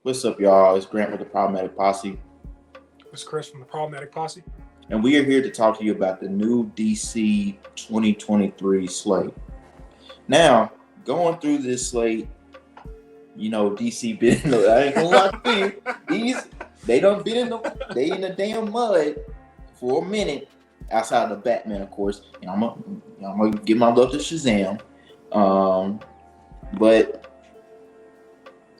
What's up, y'all? It's Grant with the Problematic Posse. It's Kris from the Problematic Posse. And we are here to talk to you about the new DC 2023 slate. Now, going through this slate, you know, DC been in the, I ain't gonna lie to you, they done been in the damn mud for a minute, outside of Batman, of course. And I'm gonna give my love to Shazam. But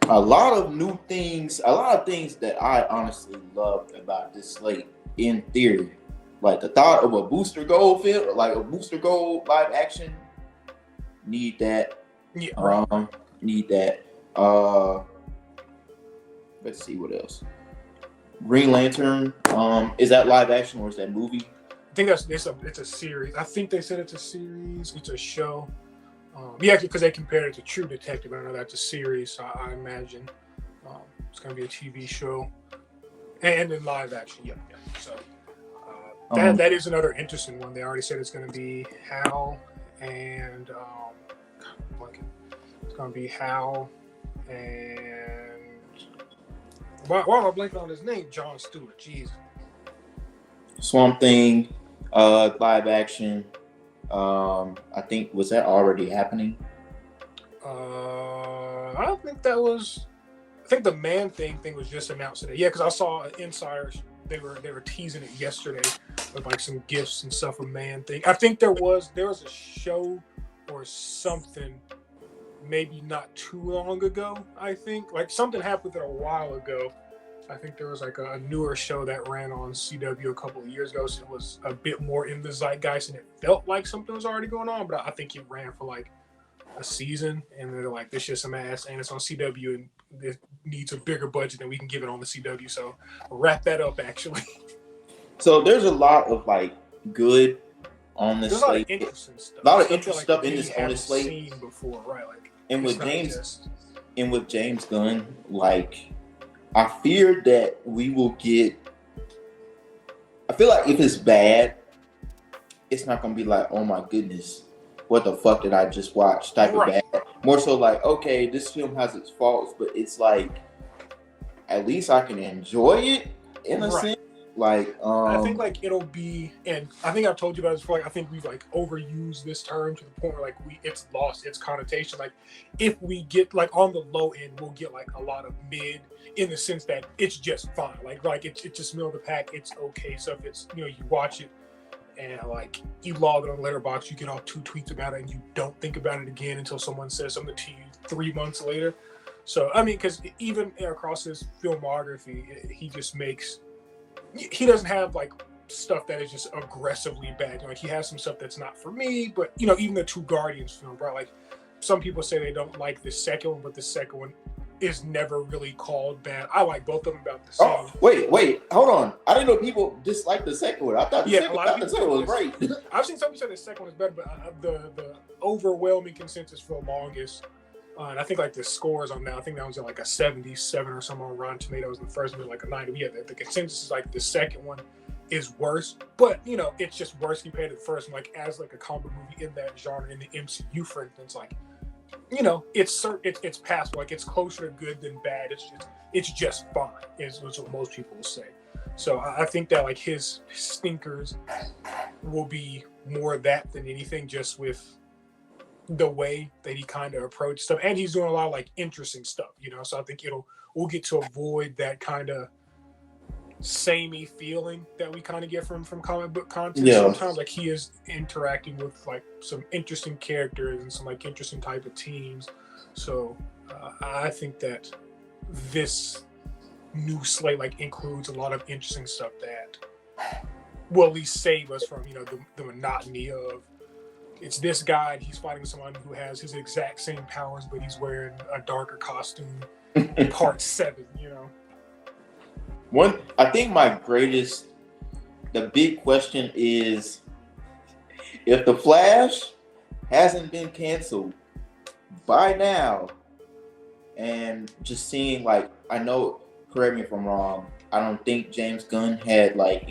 a lot of things that I honestly loved about this slate in theory. Like the thought of a Booster Gold film, like a Booster Gold live action. Need that. Yeah. Need that. Let's see what else. Green Lantern. Is that live action or is that movie? I think it's a series. I think they said it's a series. It's a show. Yeah, because they compared it to True Detective. I know that's a series, so I imagine it's going to be a TV show and in live action. Yeah. So that is another interesting one. They already said it's going to be Hal and it's going to be Hal and why am I blanking on his name? Jon Stewart. Jeez. Swamp Thing, live action. I think, was that already happening? I don't think that was. I think the Man thing was just announced today. Yeah, because I saw insiders. They were teasing it yesterday with like some gifts and stuff of Man Thing. I think there was a show or something, maybe not too long ago. I think like something happened with it a while ago. I think there was like a newer show that ran on CW a couple of years ago, so it was a bit more in the zeitgeist, and it felt like something was already going on. But I think it ran for like a season, and they're like, "This shit's some ass," and it's on CW, and it needs a bigger budget than we can give it on the CW. So we'll wrap that up, actually. So there's a lot of like good on this slate. A lot of interesting stuff. A lot of interesting stuff in this on this slate. Seen before, right? Like, and with James Gunn, like. I fear that we will get. I feel like if it's bad, it's not gonna be like, oh my goodness, what the fuck did I just watch? Type of bad. More so like, okay, this film has its faults, but it's like, at least I can enjoy it in a sense. Like, I think like it'll be, and I think I've told you about this before. Like, I think we've like overused this term to the point where like it's lost its connotation. Like, if we get like on the low end, we'll get like a lot of mid, in the sense that it's just fine. Like it's just middle of the pack. It's okay. So if it's, you watch it and like you log it on Letterboxd, you get off 2 tweets about it, and you don't think about it again until someone says something to you 3 months later. So I mean, because even across his filmography, he doesn't have like stuff that is just aggressively bad. Like he has some stuff that's not for me, but even the 2 Guardians film, right? Like some people say they don't like the second one, but the second one is never really called bad. I like both of them about the same. Oh, wait, hold on. I didn't know people dislike the second one. I thought the second one was great. I've seen some people say the second one is better, but the overwhelming consensus for the longest, and I think like the scores on that, I think that was at like a 77 or something on Rotten Tomatoes, and the first one was like a 90. Yeah, the consensus is like the second one is worse, but it's just worse compared to the first one. Like as like a comic movie in that genre in the MCU, for instance, like it's passable. Like it's closer to good than bad. It's just fine, is what most people will say. So I think that like his stinkers will be more of that than anything, just with the way that he kind of approached stuff, and he's doing a lot of like interesting stuff, So I think we'll get to avoid that kind of samey feeling that we kind of get from comic book content. Sometimes like he is interacting with like some interesting characters and some like interesting type of teams. So I think that this new slate like includes a lot of interesting stuff that will at least save us from the monotony of it's this guy, he's fighting someone who has his exact same powers, but he's wearing a darker costume. Part 7, I think the big question is, if The Flash hasn't been canceled by now, and just seeing like, I know, correct me if I'm wrong, I don't think James Gunn had like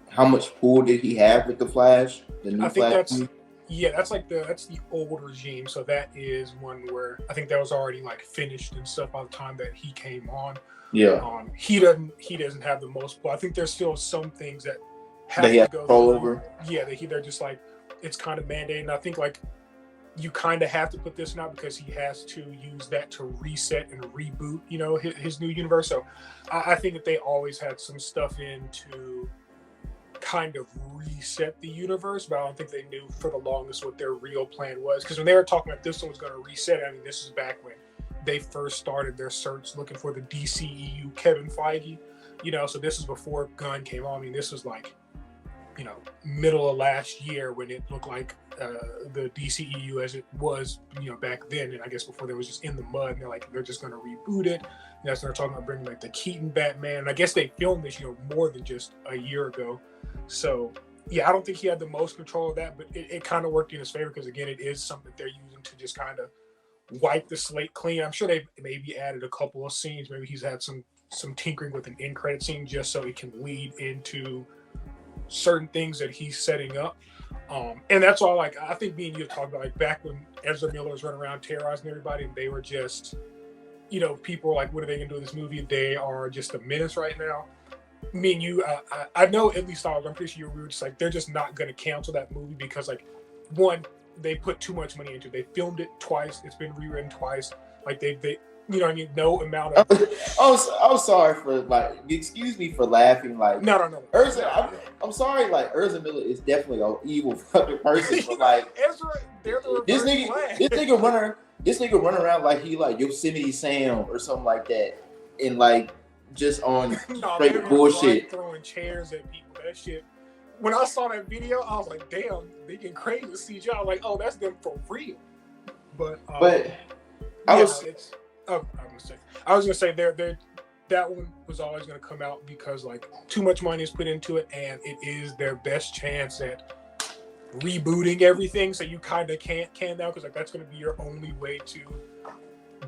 how much pull did he have with The Flash? The new Flash movie? Yeah, that's the old regime. So that is one where I think that was already like finished and stuff by the time that he came on. Yeah. He doesn't have the most plot. I think there's still some things that have They to have go control through. over. Yeah, they're just like, it's kind of mandated. And I think like you kind of have to put this now because he has to use that to reset and reboot, his new universe. So I think that they always had some stuff in to kind of reset the universe, but I don't think they knew for the longest what their real plan was. Because when they were talking about this one was going to reset, I mean, this is back when they first started their search looking for the DCEU Kevin Feige, so this is before Gunn came on. I mean, this was like, middle of last year when it looked like the DCEU as it was, back then. And I guess before they was just in the mud, and they're just going to reboot it. And that's when they're talking about bringing like the Keaton Batman. And I guess they filmed this, more than just a year ago. So yeah, I don't think he had the most control of that, but it kind of worked in his favor because again, it is something they're using to just kind of wipe the slate clean. I'm sure they maybe added a couple of scenes. Maybe he's had some tinkering with an end credit scene just so it can lead into certain things that he's setting up. And that's all. Like I think me and you talked about like back when Ezra Miller was running around terrorizing everybody, and they were just, people were like, "What are they gonna do in this movie?" They are just a menace right now. Me and you, I know at least I'm pretty sure we were just like, they're just not gonna cancel that movie because like, one, they put too much money into it. They filmed it twice. It's been rewritten twice. Like they no amount of. I'm sorry for like. Excuse me for laughing. Like no. I'm sorry. Like Ezra Miller is definitely an evil fucking person. But like Ezra, they're the this nigga run around like he like Yosemite Sam or something like that, and like just on straight bullshit. Throwing chairs at people. That shit. When I saw that video, I was like, damn, they getting crazy to see y'all. Like, oh, that's them for real. But I was gonna say that one was always gonna come out because like too much money is put into it, and it is their best chance at rebooting everything. So you kind of can't now because like that's gonna be your only way to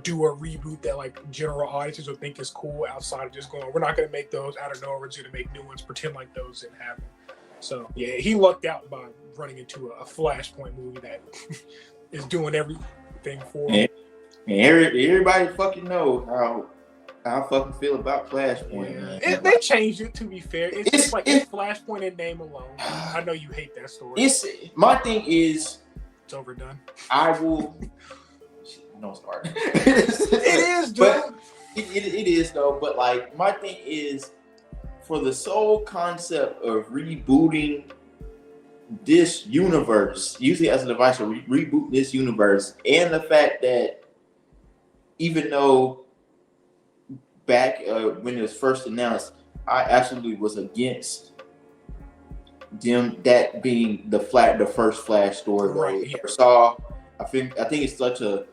do a reboot that like general audiences will think is cool outside of just going, we're not gonna make those out of nowhere. We're just gonna make new ones, pretend like those didn't happen. So yeah, he lucked out by running into a Flashpoint movie that is doing everything for him. And everybody fucking know how I fucking feel about Flashpoint. Yeah. They changed it, to be fair. It's just like it's Flashpoint in name alone. I know you hate that story. My thing is it's overdone. I will. Don't start. It is, dude. But it is though. But like my thing is, for the sole concept of rebooting this universe, usually as a device to reboot this universe, and the fact that even though back when it was first announced, I absolutely was against them that being the first Flash story. Right. Yeah. Saw. I think it's such a.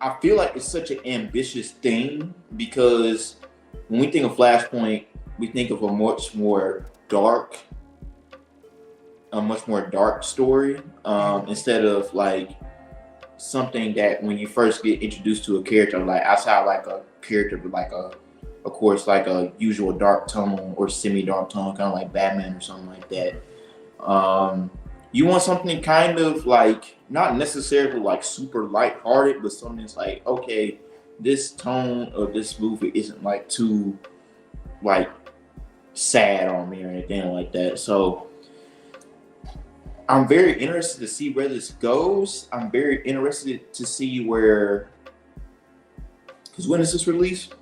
I feel like it's such an ambitious thing because when we think of Flashpoint, we think of a much more dark story instead of like something that when you first get introduced to a character, like outside like a character with like of course like a usual dark tone or semi-dark tone, kind of like Batman or something like that. You want something kind of like not necessarily like super lighthearted, but something that's like, okay, this tone of this movie isn't like too like sad on me or anything like that. So I'm very interested to see where this goes. I'm very interested to see where, because when is this released?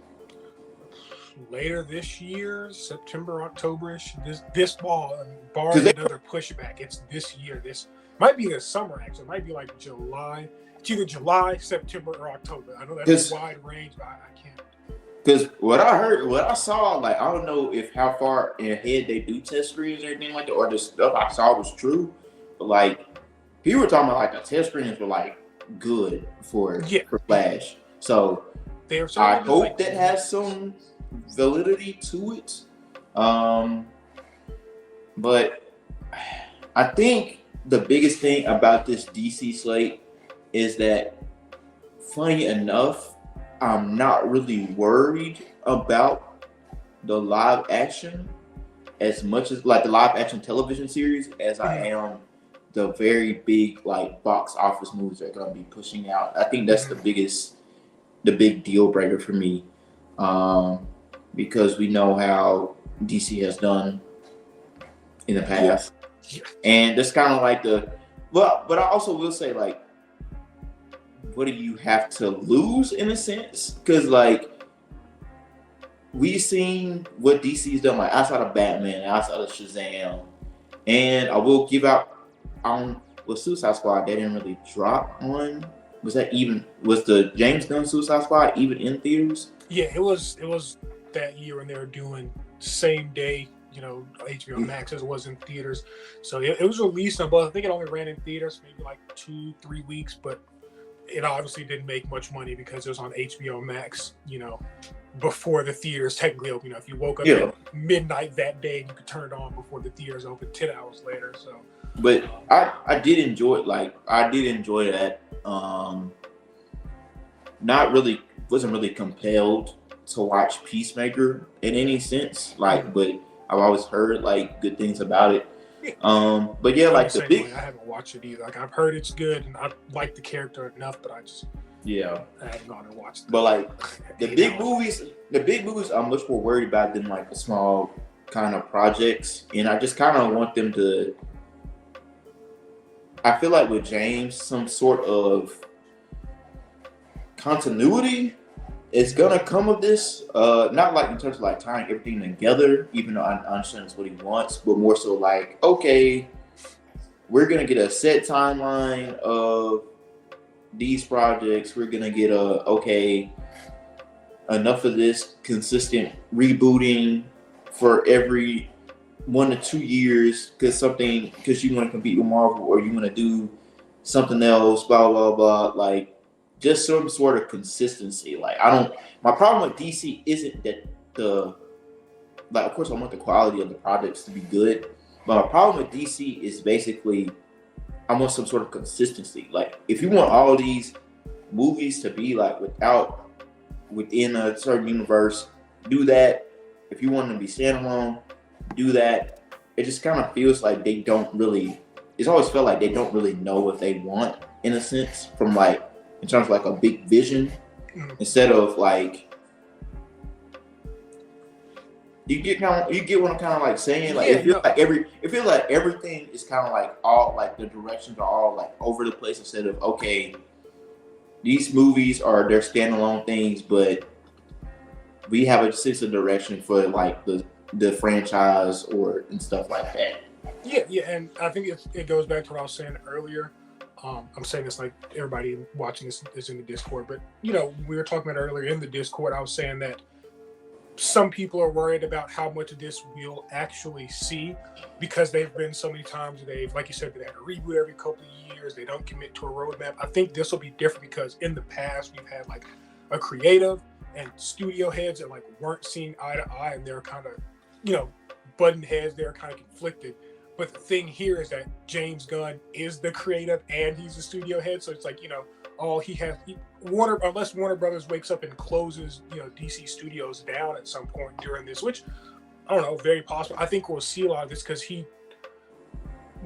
Later this year, September, October-ish. This fall, barring another pushback, it's this year. This might be the summer, actually. It might be like July. It's either July, September, or October. I know that's a wide range, but I can't. Because what I saw, like, I don't know if how far ahead they do test screens or anything like that, or the stuff I saw was true. But, like, people were talking about, like, the test screens were, like, good for Flash. So, I hope that has some validity to it. But I think the biggest thing about this DC slate is that, funny enough, I'm not really worried about the live action as much as like the live action television series as I am the very big like box office movies they're gonna be pushing out. I think that's the big deal breaker for me, because we know how DC has done in the past, and that's kind of like but I also will say like, what do you have to lose in a sense? Because like we've seen what DC's done, like outside of Batman, outside of Shazam, and I will give out with Suicide Squad, they didn't really drop on. Was the James Gunn Suicide Squad even in theaters? Yeah, it was that year when they were doing same day, HBO Max as it was in theaters. So it was released on both. I think it only ran in theaters maybe like 2-3 weeks, but it obviously didn't make much money because it was on HBO Max, before the theaters technically open. If you woke up at midnight that day, you could turn it on before the theaters open 10 hours later. So, but I did enjoy it. Like I did enjoy that. Wasn't really compelled to watch Peacemaker in any sense. Like, but I've always heard like good things about it. But yeah, like the big. I haven't watched it either. Like I've heard it's good, and I like the character enough, but I haven't gone and watched it. But like the big movies, I'm much more worried about than like the small kind of projects, and I just kind of want them to. I feel like with James, some sort of continuity is gonna come of this. Not like in terms of like tying everything together, even though I understand that's what he wants, but more so like, okay, we're gonna get a set timeline of these projects. We're gonna get enough of this consistent rebooting for every 1 to 2 years because you want to compete with Marvel or you want to do something else, blah blah blah. Like just some sort of consistency. Like my problem with DC isn't that of course I want the quality of the projects to be good, but my problem with DC is basically I want some sort of consistency. Like if you want all these movies to be like within a certain universe, do that. If you want them to be standalone, do that. It just kind of feels like they don't really. It's always felt like they don't really know what they want in a sense, from like in terms of like a big vision, instead of like you get what I'm kind of like saying. Like it feels like everything is kind of like all like the directions are all like over the place instead of okay, these movies are their standalone things, but we have a sense of direction for like the franchise and stuff like that. Yeah, and I think it goes back to what I was saying earlier. I'm saying this like everybody watching this is in the Discord, but we were talking about earlier in the Discord. I was saying that some people are worried about how much of this we'll actually see because they've been so many times like you said, they had a reboot every couple of years. They don't commit to a roadmap. I think this will be different because in the past we've had like a creative and studio heads that like weren't seeing eye to eye, and they're kind of button heads. They're kind of conflicted. But the thing here is that James Gunn is the creative and he's the studio head, so it's like all he has unless Warner Brothers wakes up and closes DC Studios down at some point during this, which I don't know, very possible. I think we'll see a lot of this because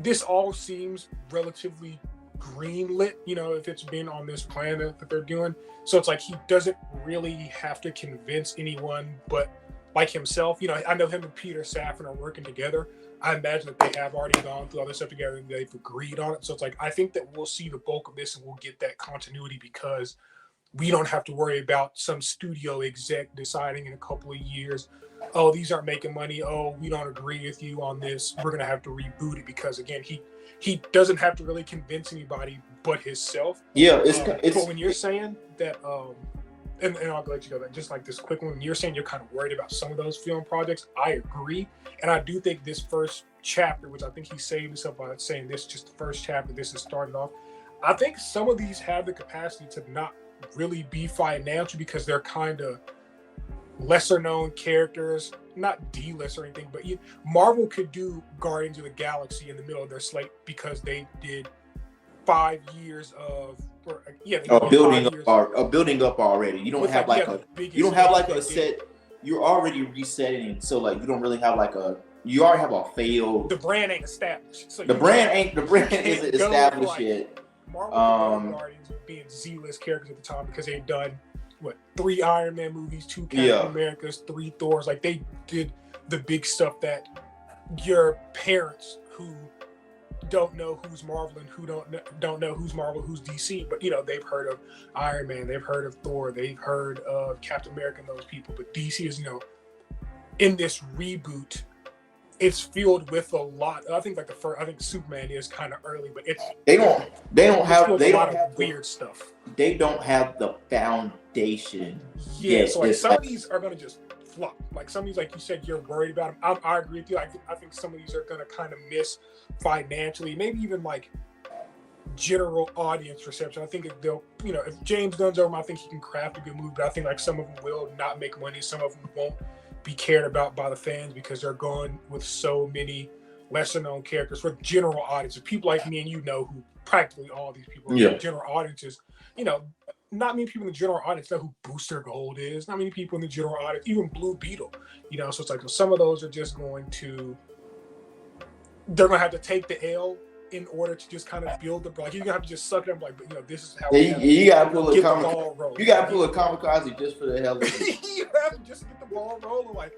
this all seems relatively greenlit, if it's been on this plan that they're doing. So it's like he doesn't really have to convince anyone but like himself. I know him and Peter Safran are working together. I imagine that they have already gone through all this stuff together and they've agreed on it. So it's like, I think that we'll see the bulk of this and we'll get that continuity because we don't have to worry about some studio exec deciding in a couple of years, oh, these aren't making money. Oh, we don't agree with you on this. We're going to have to reboot it because again, he doesn't have to really convince anybody but himself. Yeah. But when you're saying that, and I'll let you go back. Just like this quick one, you're saying you're kind of worried about some of those film projects. I agree. And I do think this first chapter, which I think he saved himself by saying this is just the first chapter, this is starting off. I think some of these have the capacity to not really be financial because they're kind of lesser known characters, not D-list or anything, but Marvel could do Guardians of the Galaxy in the middle of their slate because they did 5 years of building up already. You don't have like a set. You're already resetting, so like you don't really have like a you already have a failed. The brand ain't established. So the brand isn't established yet. Marvel Guardians being Z-list characters at the time because they've done 3 Iron Man movies, 2 Captain Americas, 3 Thors. Like they did the big stuff that your parents who don't know who's Marvel and who don't know who's Marvel, who's DC, but they've heard of Iron Man, they've heard of Thor, they've heard of Captain America and those people. But DC is in this reboot. It's filled with a lot. I think I think Superman is kind of early, but they don't have weird stuff. They don't have the foundation. Yeah, so like some of these are gonna just flop. Like some of these, like you said, you're worried about them. I agree with you. I think some of these are gonna kind of miss financially, maybe even like general audience reception. I think if they'll, if James Gunn's over, I think he can craft a good movie, but I think like some of them will not make money. Some of them won't be cared about by the fans because they're going with so many lesser known characters for general audiences. People like me and who practically all these people are general audiences. Not many people in the general audience know who Booster Gold is. Not many people in the general audience, even Blue Beetle. So it's like some of those are just they're going to have to take the L in order to just kind of build the, like, you're going to have to just suck it up, like, this is how you got to pull a kamikaze just for the hell of it. You have to just get the ball rolling. Like,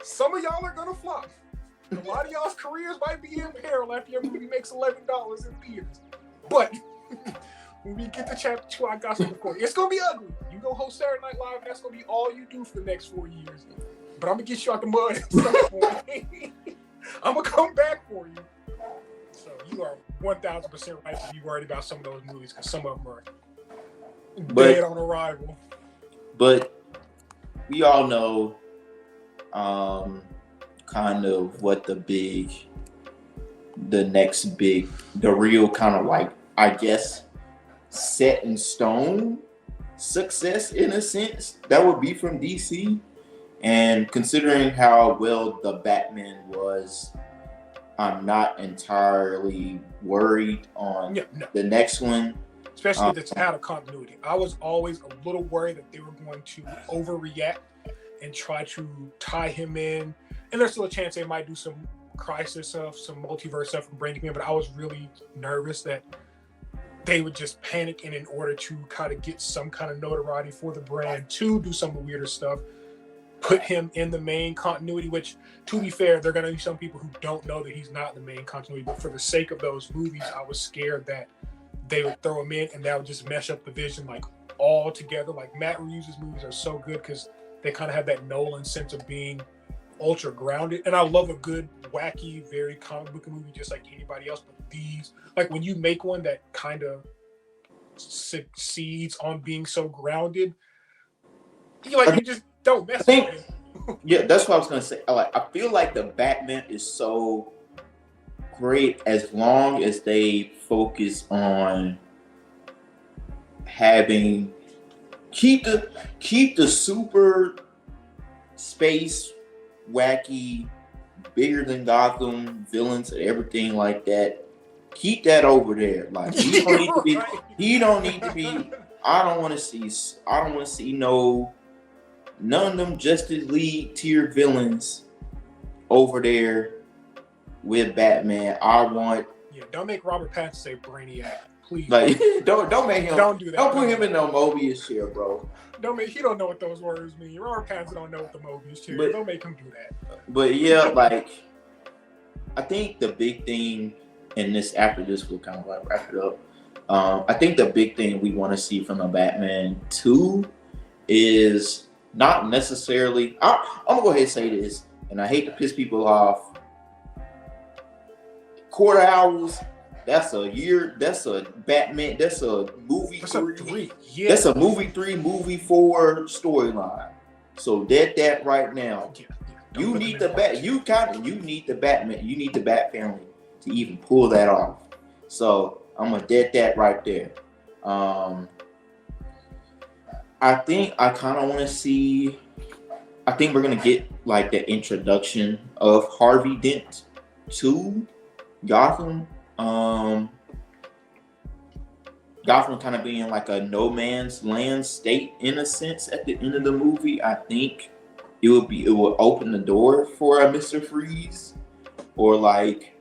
some of y'all are going to flop. A lot of y'all's careers might be in peril after your movie makes $11 in theaters. But when we get to chapter 2, I got something for you. It's going to be ugly. You go host Saturday Night Live, and that's going to be all you do for the next 4 years. But I'm going to get you out the mud at some point. I'm going to come back for you. So you are 1,000% right to be worried about some of those movies because some of them are dead on arrival. But we all know kind of what the real kind of like, I guess, set in stone success in a sense that would be from DC. And considering how well the Batman was, I'm not entirely worried on the next one. Especially if it's out of continuity. I was always a little worried that they were going to overreact and try to tie him in. And there's still a chance they might do some crisis stuff, some multiverse stuff and bring him in. But I was really nervous that they would just panic and in order to kind of get some kind of notoriety for the brand to do some of the weirder stuff, put him in the main continuity, which, to be fair, there are going to be some people who don't know that he's not the main continuity. But for the sake of those movies, I was scared that they would throw him in and that would just mess up the vision like all together. Like Matt Reeves' movies are so good because they kind of have that Nolan sense of being ultra grounded. And I love a good, wacky, very comic book movie just like anybody else. But these, like when you make one that kind of succeeds on being so grounded, you just don't mess with it. Yeah, that's what I was gonna say. I feel like the Batman is so great as long as they focus on having keep the super space wacky, bigger than Gotham villains and everything like that. Keep that over there. Like he don't need to be. He don't need to be. I don't want to see none of them Justice League tier villains over there with Batman. Don't make Robert Pattinson say Brainiac, please. Like don't make him. Don't do that. Don't put him in no Mobius chair, bro. He don't know what those words mean. Robert Pattinson don't know what the Mobius chair. Don't make him do that. But yeah, like I think the big thing in this, after this, we'll kind of like wrap it up. I think the big thing we want to see from the Batman 2 is not necessarily. I'm gonna go ahead and say this, and I hate to piss people off. Quarter hours. That's a year. That's a Batman. That's a movie. That's 3. Yeah. That's a movie 3, movie 4 storyline. So that right now. You need the Bat. You need the Batman. You need the Bat family to even pull that off. So I'm gonna dead that right there. I think I kind of want to see. I think we're gonna get like the introduction of Harvey Dent to Gotham. Gotham kind of being like a no man's land state in a sense at the end of the movie. I think it would open the door for a Mr. Freeze or like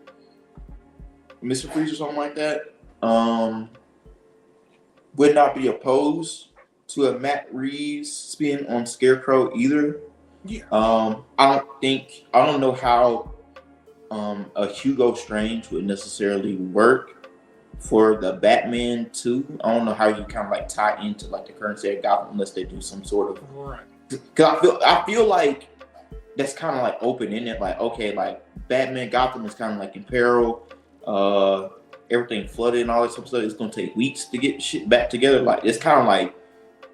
Mr. Freeze or something like that. Would not be opposed to a Matt Reeves spin on Scarecrow either. Yeah. I don't know how a Hugo Strange would necessarily work for the Batman 2. I don't know how you kind of like tie into like the current state of Gotham unless they do some sort of right. Because I feel like that's kind of like open ended. Like okay, like Batman Gotham is kind of like in peril. Everything flooded and all this stuff. It's gonna take weeks to get shit back together. Like it's kind of like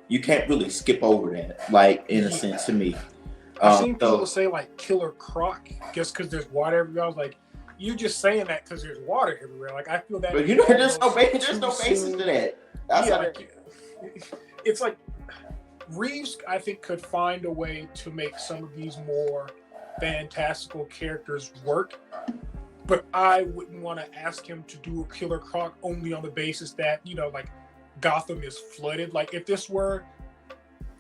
you can't really skip over that. Like in a sense, to me. I've seen people say like Killer Croc just because there's water everywhere. I was like, you just saying that because there's water everywhere. Like I feel that. But you know, there's no basis to that. That's it's like Reeves, I think, could find a way to make some of these more fantastical characters work. But I wouldn't want to ask him to do a Killer Croc only on the basis that, you know, like Gotham is flooded. Like if this were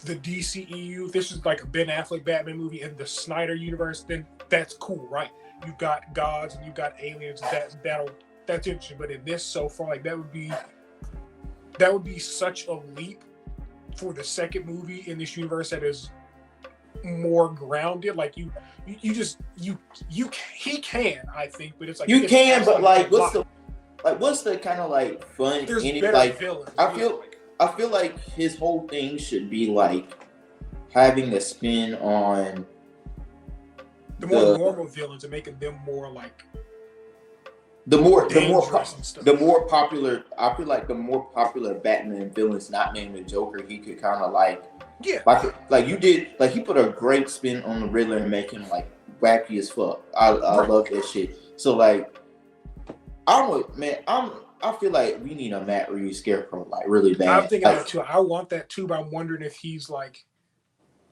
the DCEU, if this is like a Ben Affleck Batman movie in the Snyder universe, then that's cool, right? You've got gods and you've got aliens. That's interesting. But in this so far, like that would be such a leap for the second movie in this universe that is more grounded. Like he can, I think, but it's like you can, but like what's the kind of like fun There's in it? better Like villains. I feel like his whole thing should be like having a spin on the more normal villains and making them more like the more popular. I feel like the more popular Batman villains, not named the Joker, he could kind of like. Yeah, like you did, like he put a great spin on the Riddler and make him like wacky as fuck. I love that shit. So like, I feel like we need a Matt Reeves Scarecrow like really bad. I'm thinking like, that too. I want that too, but I'm wondering if he's like,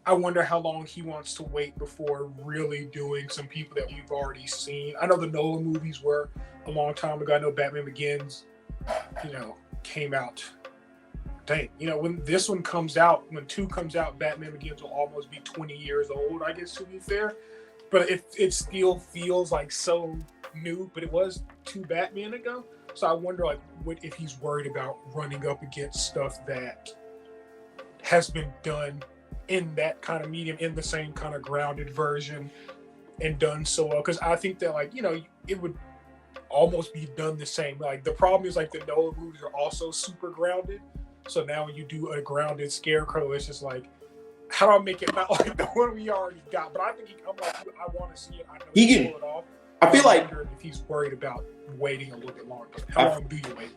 I wonder how long he wants to wait before really doing some people that we've already seen. I know the Nolan movies were a long time ago. I know Batman Begins, you know, came out. Dang, you know, when this one comes out, when 2 comes out, Batman Begins will almost be 20 years old, I guess, to be fair. But it still feels like so new, but it was 2 Batman ago. So I wonder, like, what if he's worried about running up against stuff that has been done in that kind of medium, in the same kind of grounded version, and done so well. Because I think that, like, you know, it would almost be done the same. Like, the problem is, like, the Nolan movies are also super grounded. So now when you do a grounded Scarecrow, it's just like, how do I make it not like the one we already got? But I think I want to see it. I know he can pull it off. I feel like if he's worried about waiting a little bit longer. How long do you wait?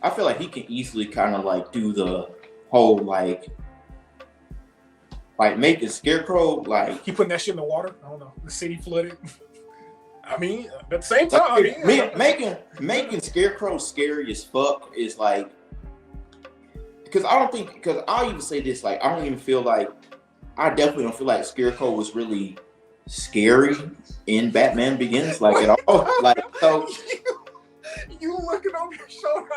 I feel like he can easily kind of like do the whole like make a Scarecrow like he putting that shit in the water. I don't know. The city flooded. I mean, at the same time, making Scarecrow scary as fuck is like. Because I'll even say this, like, I definitely don't feel like Scarecrow was really scary in Batman Begins, like, at all. Like, so. You looking over your shoulder.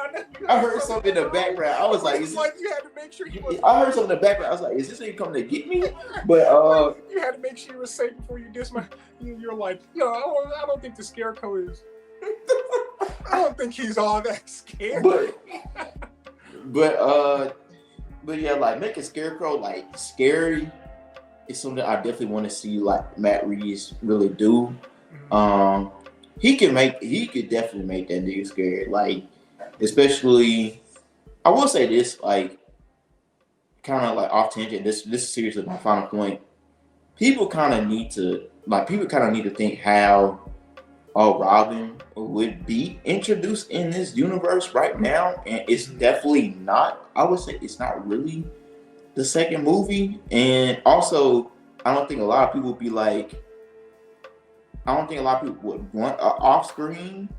I heard something in the background. I was like, it's like you had to make sure you was. I heard something in the background. I was like, is this nigga coming to get me? But, you had to make sure you were safe before you dismount. You're like, I don't think the Scarecrow is. I don't think he's all that scared. But yeah, like making Scarecrow like scary is something I definitely want to see like Matt Reeves really do. He could definitely make that nigga scary. Like, especially, I will say this, like, kind of like off tangent. This is seriously my final point. People kind of need to think how Robin would be introduced in this universe right now, and it's definitely not. I would say it's not really the second movie, and also I don't think a lot of people would be like. I don't think a lot of people would want an off-screen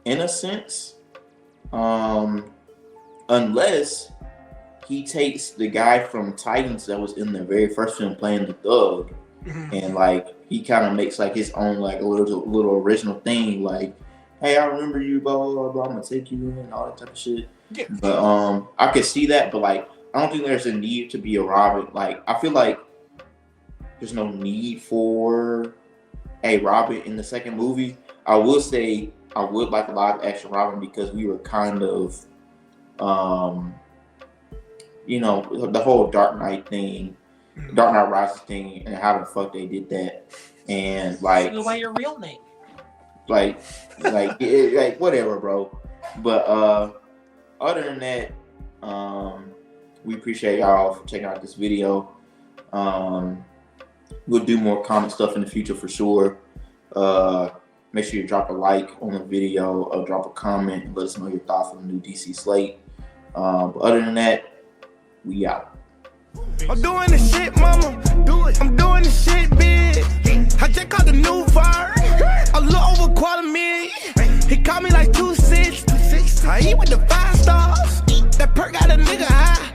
in a sense, unless he takes the guy from Titans that was in the very first film playing the thug, and like he kind of makes like his own like a little original thing, like, hey, I remember you, blah blah blah, I'm gonna take you in, and all that type of shit. Yeah. But I could see that, but like I don't think there's a need to be a Robin. Like I feel like there's no need for a Robin in the second movie. I will say I would like a live action Robin because we were kind of, the whole Dark Knight thing, Dark Knight Rises thing, and how the fuck they did that, and like, why your real name? Like whatever, bro. But other than that, we appreciate y'all for checking out this video. We'll do more comic stuff in the future for sure. Make sure you drop a like on the video, or drop a comment, and let us know your thoughts on the new DC Slate. But other than that, we out. I'm doing this shit, mama. I'm doing this shit big. I just caught the new fire. A little over $250,000. He called me like 2 6. I eat with the 5 stars. That perk got a nigga high.